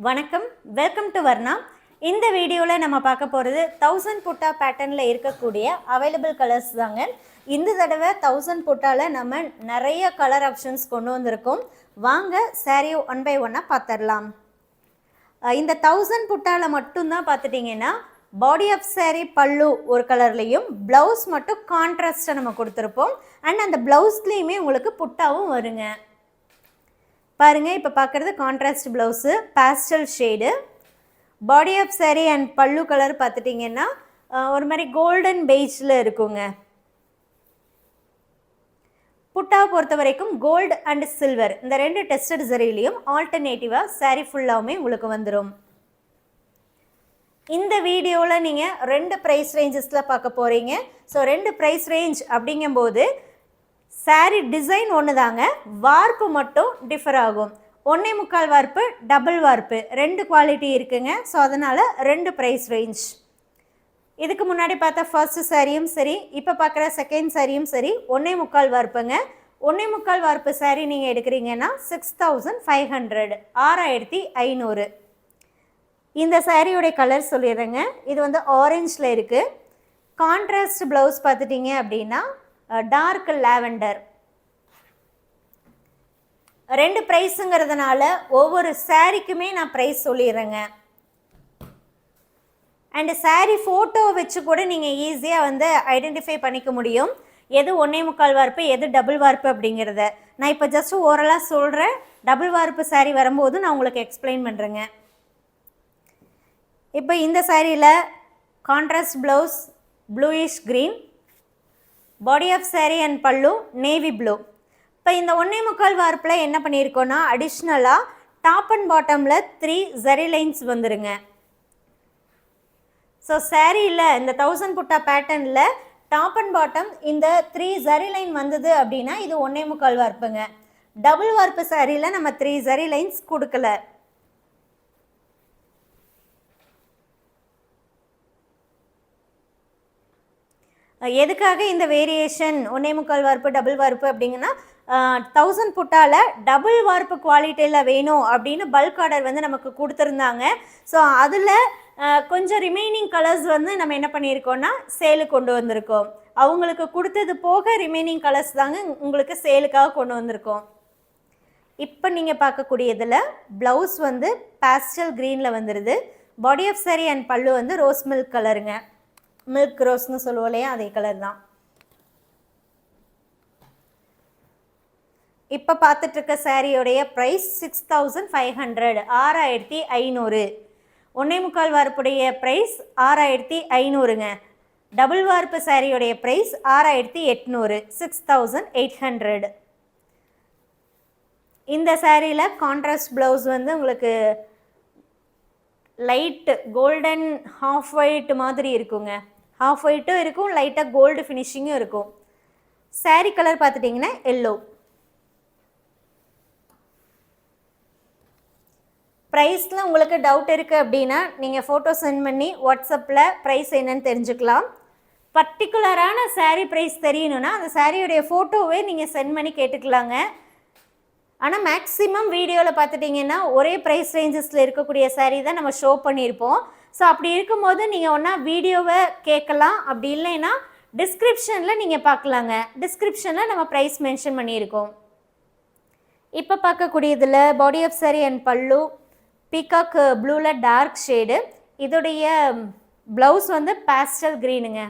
வணக்கம், welcome to Varna. இந்த வீடியோவில் நம்ம பார்க்க போகிறது 1000 புட்டா பேட்டர்னில் இருக்கக்கூடிய அவைலபிள் கலர்ஸ் தாங்க. இந்த தடவை 1000 புட்டாவில் நம்ம நிறைய கலர் ஆப்ஷன்ஸ் கொண்டு வந்திருக்கோம். வாங்க சாரீ ஒன் பை ஒன்னாக பார்த்துடலாம். இந்த 1000 புட்டாவில் மட்டும்தான் பார்த்துட்டிங்கன்னா பாடி ஆஃப் சாரீ பல்லு ஒரு கலர்லேயும் ப்ளவுஸ் மட்டும் கான்ட்ராஸ்ட்டாக நம்ம கொடுத்துருப்போம். அண்ட் அந்த ப்ளவுஸ்லேயுமே உங்களுக்கு புட்டாவும் வருங்க. பாருங்கள், இப்போ பார்க்குறது contrast blouse, pastel shade. Body of saree and pallu colour பார்த்துட்டிங்கன்னா ஒரு மாதிரி கோல்டன் பெய்ஜில் இருக்குங்க. புட்டாவை பொறுத்த வரைக்கும் கோல்டு அண்ட் சில்வர் இந்த ரெண்டு டெஸ்டட் சரிலையும் ஆல்டர்னேட்டிவாக சாரீ ஃபுல்லாகவுமே உங்களுக்கு வந்துடும். இந்த வீடியோவில் நீங்கள் ரெண்டு ப்ரைஸ் ரேஞ்சஸில் பார்க்க போகிறீங்க. ஸோ ரெண்டு ப்ரைஸ் ரேஞ்ச் அப்படிங்கும்போது சாரீ டிசைன் ஒன்று தாங்க, வார்ப்பு மட்டும் டிஃபர் ஆகும். 1.25 வார்ப்பு, டபுள் வார்ப்பு ரெண்டு குவாலிட்டி இருக்குங்க. ஸோ அதனால் ரெண்டு ப்ரைஸ் ரேஞ்ச். இதுக்கு முன்னாடி பார்த்தா ஃபர்ஸ்ட் சாரியும் சரி, இப்போ பார்க்குற செகண்ட் சாரியும் சரி 1.25 வார்ப்புங்க. 1.25 வார்ப்பு சாரீ நீங்கள் எடுக்கிறீங்கன்னா 6500, 6500. இந்த சாரியோடைய கலர் சொல்லிடுறேங்க. இது வந்து ஆரஞ்சில் இருக்குது. கான்ட்ராஸ்ட் ப்ளவுஸ் பார்த்துட்டிங்க அப்படின்னா டார்க் லாவெண்டர். ரெண்டு ப்ரைஸுங்கிறதுனால ஒவ்வொரு சாரீக்குமே நான் ப்ரைஸ் சொல்லிடுறேங்க. அண்டு சாரீ ஃபோட்டோ வச்சு கூட நீங்கள் ஈஸியாக வந்து ஐடென்டிஃபை பண்ணிக்க முடியும், எது 1.25 வார்ப்பு எது டபுள் வார்ப்பு அப்படிங்கிறத. நான் இப்போ ஜஸ்ட் ஓரலாக சொல்கிறேன். டபுள் வார்ப்பு சாரீ வரும்போது நான் உங்களுக்கு எக்ஸ்பிளைன் பண்ணுறேங்க. இப்போ இந்த சாரியில் contrast blouse bluish green, body of saree and pallu navy blue. இப்போ இந்த 1.25 வார்ப்பில் என்ன பண்ணியிருக்கோன்னா அடிஷ்னலாக டாப் அண்ட் பாட்டமில் 3 ஜரி லைன்ஸ் வந்துருங்க. ஸோ சாரியில் இந்த 1000 புட்டா பேட்டர்னில் டாப் அண்ட் பாட்டம் இந்த 3 ஜரி லைன் வந்தது அப்படின்னா இது 1.25 வார்ப்புங்க. டபுள் வார்ப்பு சாரியில் நம்ம 3 ஜரி லைன்ஸ் கொடுக்கல. எதுக்காக இந்த வேரியேஷன் 1.25 வார்ப்பு டபுள் வார்ப்பு அப்படிங்கன்னா 1000 புட்டாவில் டபுள் வார்ப்பு குவாலிட்டியில் வேணும் அப்படின்னு பல்க் ஆர்டர் வந்து நமக்கு கொடுத்துருந்தாங்க. ஸோ அதில் கொஞ்சம் ரிமைனிங் கலர்ஸ் வந்து நம்ம என்ன பண்ணியிருக்கோன்னா சேலுக்கு கொண்டு வந்திருக்கோம். அவங்களுக்கு கொடுத்தது போக ரிமைனிங் கலர்ஸ் தாங்க உங்களுக்கு சேலுக்காக கொண்டு வந்திருக்கோம். இப்போ நீங்கள் பார்க்கக்கூடியதில் ப்ளவுஸ் வந்து பேஸ்டல் க்ரீனில் வந்துடுது. பாடி ஆஃப் சாரீ அண்ட் பல்லு வந்து ரோஸ் மில்க் கலருங்க. மில்க் ரோஸ்னு சொல்லுவோம் இல்லையா, அதே கலர் தான். இப்போ பார்த்துட்ருக்க சாரியோடைய ப்ரைஸ் 6500, 6500. 1.25 வார்ப்புடைய ப்ரைஸ் 6500ங்க. டபுள் வார்ப்பு சாரியோடைய ப்ரைஸ் 6800, 6800. இந்த சாரியில் கான்ட்ராஸ்ட் ப்ளவுஸ் வந்து உங்களுக்கு லைட்டு கோல்டன் ஹாஃப் ஒயிட் மாதிரி இருக்குங்க. ஹாஃப் ஒயிட்டும் இருக்கும், லைட்டாக கோல்டு ஃபினிஷிங்கும் இருக்கும். சாரீ கலர் பார்த்துட்டிங்கன்னா எல்லோ. ப்ரைஸில் உங்களுக்கு டவுட் இருக்குது அப்படின்னா நீங்கள் ஃபோட்டோ சென்ட் பண்ணி வாட்ஸ்அப்பில் ப்ரைஸ் என்னன்னு தெரிஞ்சுக்கலாம். பர்டிகுலரான சாரீ ப்ரைஸ் தெரியணுன்னா அந்த சாரியுடைய ஃபோட்டோவே நீங்கள் சென்ட் பண்ணி கேட்டுக்கலாங்க. ஆனால் மேக்ஸிமம் வீடியோவில் பார்த்துட்டிங்கன்னா ஒரே ப்ரைஸ் ரேஞ்சஸில் இருக்கக்கூடிய சாரீ தான் நம்ம ஷோ பண்ணியிருப்போம். ஸோ அப்படி இருக்கும்போது நீங்கள் ஒன்றா வீடியோவை கேட்கலாம், அப்படி இல்லைன்னா டிஸ்கிரிப்ஷனில் நீங்கள் பார்க்கலாங்க. டிஸ்கிரிப்ஷனில் நம்ம ப்ரைஸ் மென்ஷன் பண்ணியிருக்கோம். இப்போ பார்க்கக்கூடியதில் பாடி ஆஃப் சாரீ அண்ட் பல்லு பீகாக் ப்ளூவில் டார்க் ஷேடு. இதோடைய ப்ளவுஸ் வந்து பேஸ்டல் க்ரீனுங்க.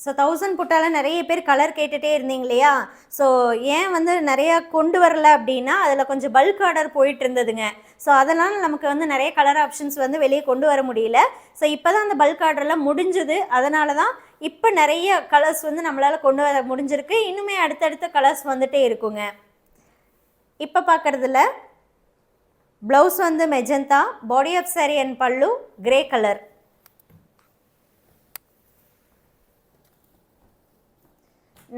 ஸோ 1000 புட்டால் நிறைய பேர் கலர் கேட்டுகிட்டே இருந்தீங்க இல்லையா. ஸோ ஏன் வந்து நிறையா கொண்டு வரல அப்படின்னா அதில் கொஞ்சம் பல்க் ஆர்டர் போயிட்டு இருந்ததுங்க. ஸோ அதனால் நமக்கு வந்து நிறைய கலர் ஆப்ஷன்ஸ் வந்து வெளியே கொண்டு வர முடியல. ஸோ இப்போ தான் அந்த பல்க் ஆர்டர்லாம் முடிஞ்சுது. அதனால தான் இப்போ நிறைய கலர்ஸ் வந்து நம்மளால் கொண்டு வர முடிஞ்சிருக்கு. இன்னுமே அடுத்தடுத்த கலர்ஸ் வந்துகிட்டே இருக்குங்க. இப்போ பார்க்குறதுல ப்ளவுஸ் வந்து magenta, body of saree and pallu grey colour.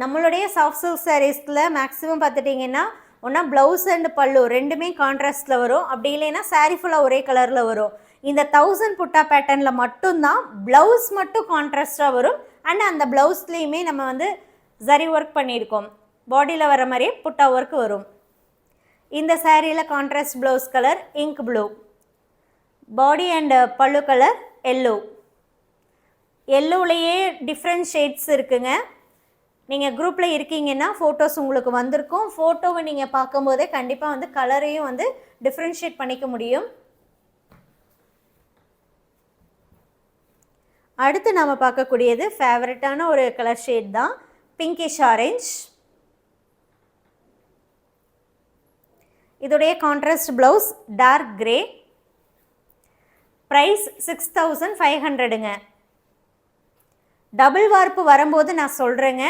நம்மளுடைய சாஃப்ட் சில்க் சாரீஸில் மேக்ஸிமம் பார்த்துட்டிங்கன்னா ஒன்றா ப்ளவுஸ் அண்ட் பல்லு ரெண்டுமே கான்ட்ராஸ்டில் வரும், அப்படி இல்லைன்னா சாரீ ஃபுல்லாக ஒரே கலரில் வரும். இந்த 1000 புட்டா பேட்டர்னில் மட்டும்தான் ப்ளவுஸ் மட்டும் கான்ட்ராஸ்டாக வரும். அண்ட் அந்த ப்ளவுஸ்லேயுமே நம்ம வந்து ஜரி ஒர்க் பண்ணியிருக்கோம், பாடியில் வர மாதிரியே புட்டா ஒர்க் வரும். இந்த சாரியில் contrast blouse colour ink blue, body and pallu colour yellow. எல்லோலையே different shades இருக்குங்க. நீங்கள் குரூப்பில் இருக்கீங்கன்னா ஃபோட்டோஸ் உங்களுக்கு வந்திருக்கும். ஃபோட்டோவை நீங்கள் பார்க்கும்போதே கண்டிப்பாக வந்து கலரையும் வந்து டிஃப்ரென்ஷியேட் பண்ணிக்க முடியும். அடுத்து நாம் பார்க்கக்கூடியது ஃபேவரட்டான ஒரு கலர் ஷேட் தான், பிங்கிஷ் ஆரஞ்ச். இதோடைய contrast blouse dark grey. Price 6500ங்க. டபுள் வார்ப்பு வரும்போது நான் சொல்கிறேங்க,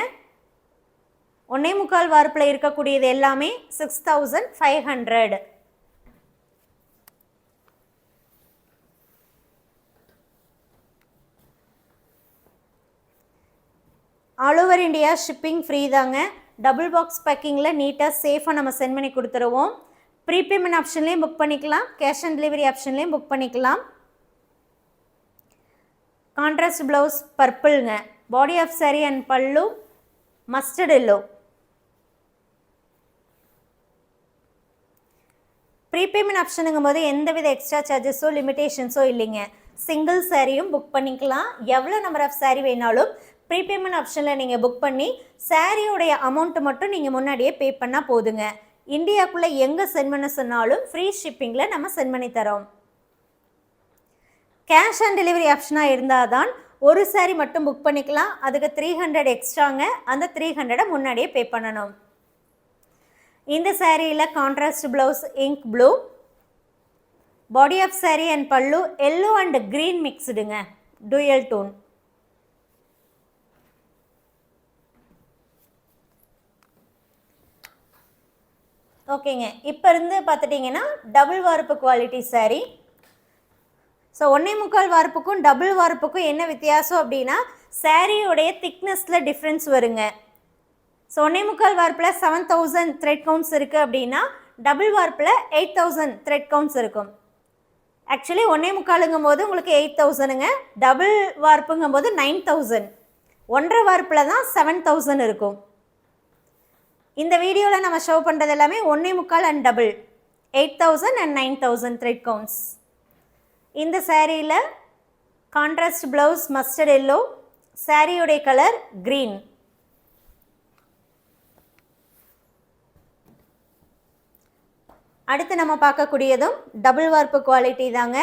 1.25 வார்ப்பில் இருக்கக்கூடியது எல்லாமே 6500. All over India shipping free தாங்க. டபுள் பாக்ஸ் பேக்கிங்கில் நீட்டாக சேஃபாக நம்ம சென்ட் பண்ணி கொடுத்துருவோம். ப்ரீபேமெண்ட் ஆப்ஷன்லேயும் புக் பண்ணிக்கலாம், கேஷ் ஆன் டெலிவரி ஆப்ஷன்லேயும் புக் பண்ணிக்கலாம். கான்ட்ராஸ்ட் ப்ளவுஸ் பர்பிள்ங்க, body of sorry and pallu mustard yellow. Prepayment ஆப்ஷனுங்கும் போது எந்தவித எக்ஸ்ட்ரா சார்ஜஸோ லிமிடேஷன்ஸோ இல்லைங்க. சிங்கிள் சாரியும் புக் பண்ணிக்கலாம், எவ்வளோ நம்பர் ஆஃப் சாரி வேணாலும் ப்ரீபேமெண்ட் ஆப்ஷனில் நீங்கள் புக் பண்ணி சாரியோடைய அமௌண்ட்டு மட்டும் நீங்கள் முன்னாடியே பே பண்ணால் போதுங்க. இந்தியாவுக்குள்ளே எங்கே சென்ட் பண்ண சொன்னாலும் ஃப்ரீ ஷிப்பிங்கில் நம்ம சென்ட் பண்ணி தரோம். கேஷ் ஆன் டெலிவரி ஆப்ஷனாக இருந்தால் தான் ஒரு சாரி மட்டும் புக் பண்ணிக்கலாம், அதுக்கு 300 எக்ஸ்ட்ராங்க. அந்த 300 முன்னாடியே பே பண்ணணும். இந்த சாரியில் contrast blouse ink blue, body of sorry and pallu yellow and green மிக்ஸ்டுங்க, டூயல் டோன். ஓகேங்க, இப்போ இருந்து பார்த்துட்டிங்கன்னா டபுள் வார்ப்பு குவாலிட்டி சாரீ. ஸோ 1.25 வார்ப்புக்கும் டபுள் வார்ப்புக்கும் என்ன வித்தியாசம் அப்படின்னா சாரியோடைய திக்னஸில் டிஃப்ரென்ஸ் வருங்க. ஸோ 1.25 வார்ப்பில் 7000 த்ரெட் கவுண்ட்ஸ் இருக்குது அப்படின்னா டபுள் வார்ப்பில் 8000 த்ரெட் கவுண்ட்ஸ் இருக்கும். ஆக்சுவலி 1.25ங்கும் போது உங்களுக்கு 8000ங்க, டபுள் வார்ப்புங்கும் போது 9000, 1.5 வார்ப்பில் தான் 7000 இருக்கும். இந்த வீடியோவில் நம்ம ஷோ பண்ணுறது எல்லாமே 1.25 and double 8000 and 9000 thread counts. இந்த சாரியில் கான்ட்ராஸ்ட் ப்ளவுஸ் மஸ்டர்ட் எல்லோ, சாரியுடைய கலர் க்ரீன். அடுத்து நம்ம பார்க்கக்கூடியதும் டபுள் வார்ப்பு குவாலிட்டி தாங்க.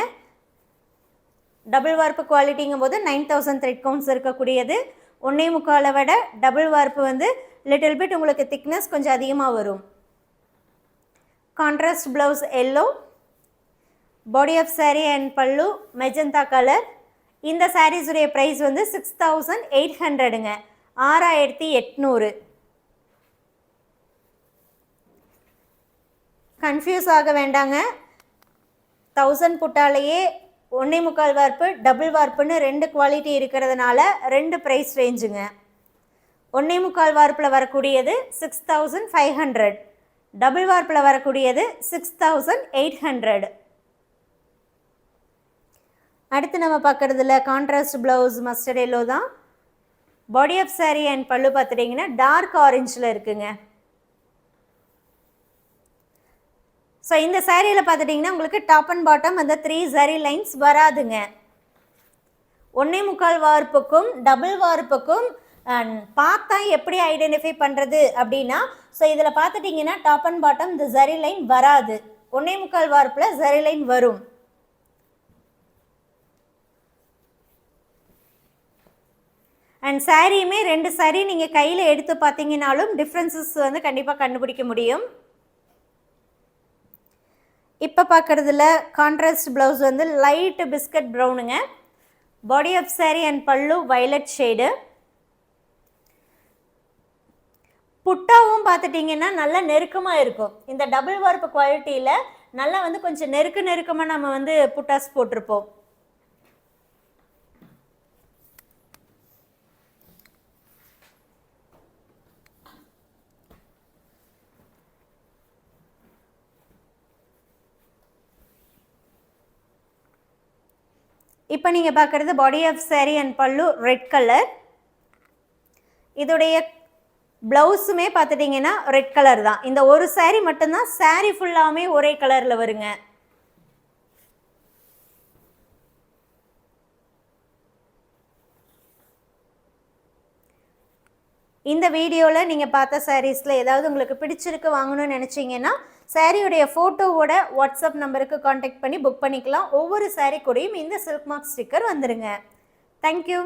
டபுள் வார்ப்பு குவாலிட்டிங்கும் போது 9000 த்ரெட் கவுண்ட்ஸ் இருக்கக்கூடியது. 1.25 விட டபுள் வார்ப்பு வந்து லிட்டில் பிட் உங்களுக்கு திக்னஸ் கொஞ்சம் அதிகமாக வரும். Contrast blouse yellow, body of sorry and pallu magenta colour. இந்த சாரீஸுடைய ப்ரைஸ் வந்து 6800ங்க, 6800. கன்ஃபியூஸ் ஆக வேண்டாங்க, 1000 புட்டாலேயே 1.25 வார்ப்பு டபுள் வார்ப்புன்னு 2 குவாலிட்டி இருக்கிறதுனால 2 ப்ரைஸ் ரேஞ்சுங்க. 1.25 வார்ப்பில் வரக்கூடியது 6500, டபுள் வார்ப்பில் வரக்கூடியது 6800. அடுத்து நம்ம பார்க்குறதுல கான்ட்ராஸ்ட் ப்ளவுஸ் மஸ்டர்ட் எல்லோ தான். பாடி ஆஃப் சாரி அண்ட் பல்லு பார்த்துட்டிங்கன்னா டார்க் ஆரஞ்சில் இருக்குங்க. ஸோ இந்த சாரியில் பார்த்துட்டிங்கன்னா உங்களுக்கு டாப் அண்ட் பாட்டம் அந்த 3 ஜரி லைன்ஸ் வராதுங்க. 1.25 வார்ப்புக்கும் டபுள் வார்ப்புக்கும் பார்த்தா எப்படி ஐடென்டிஃபை பண்ணுறது அப்படின்னா, ஸோ இதில் பார்த்துட்டிங்கன்னா டாப் அண்ட் பாட்டம் இந்த ஜரி லைன் வராது. 1.25 வார்ப்பில் ஜரி லைன் வரும். அண்ட் சாரியுமே 2 சாரி நீங்கள் கையில் எடுத்து பார்த்தீங்கன்னாலும் டிஃப்ரென்சஸ் வந்து கண்டிப்பாக கண்டுபிடிக்க முடியும். இப்போ பார்க்குறதுல கான்ட்ராஸ்ட் ப்ளவுஸ் வந்து லைட் பிஸ்கட் ப்ரௌனுங்க. Body of sorry and pallu violet shade. புட்டாவும் பார்த்துட்டிங்கன்னா நல்லா நெருக்கமாக இருக்கும். இந்த டபுள் வார்ப்பு குவாலிட்டியில் நல்லா வந்து கொஞ்சம் நெருக்கமாக நம்ம வந்து புட்டாஸ் போட்டிருப்போம். இப்போ நீங்கள் பார்க்குறது பாடி ஆஃப் saree அண்ட் பல்லு ரெட் கலர். இதோடைய ப்ளவுஸுமே பார்த்துட்டிங்கன்னா ரெட் கலர் தான். இந்த ஒரு saree மட்டும்தான் saree ஃபுல்லாமே ஒரே கலரில் வருங்க. இந்த வீடியோவில் நீங்கள் பார்த்த சாரீஸில் ஏதாவது உங்களுக்கு பிடிச்சிருக்கு வாங்கணும்னு நினச்சிங்கன்னா சாரியுடைய ஃபோட்டோவோட வாட்ஸ்அப் நம்பருக்கு காண்டாக்ட் பண்ணி புக் பண்ணிக்கலாம். ஒவ்வொரு சாரீ கூடயும் இந்த சில்க் மார்க் ஸ்டிக்கர் வந்துடுங்க. தேங்க்யூ.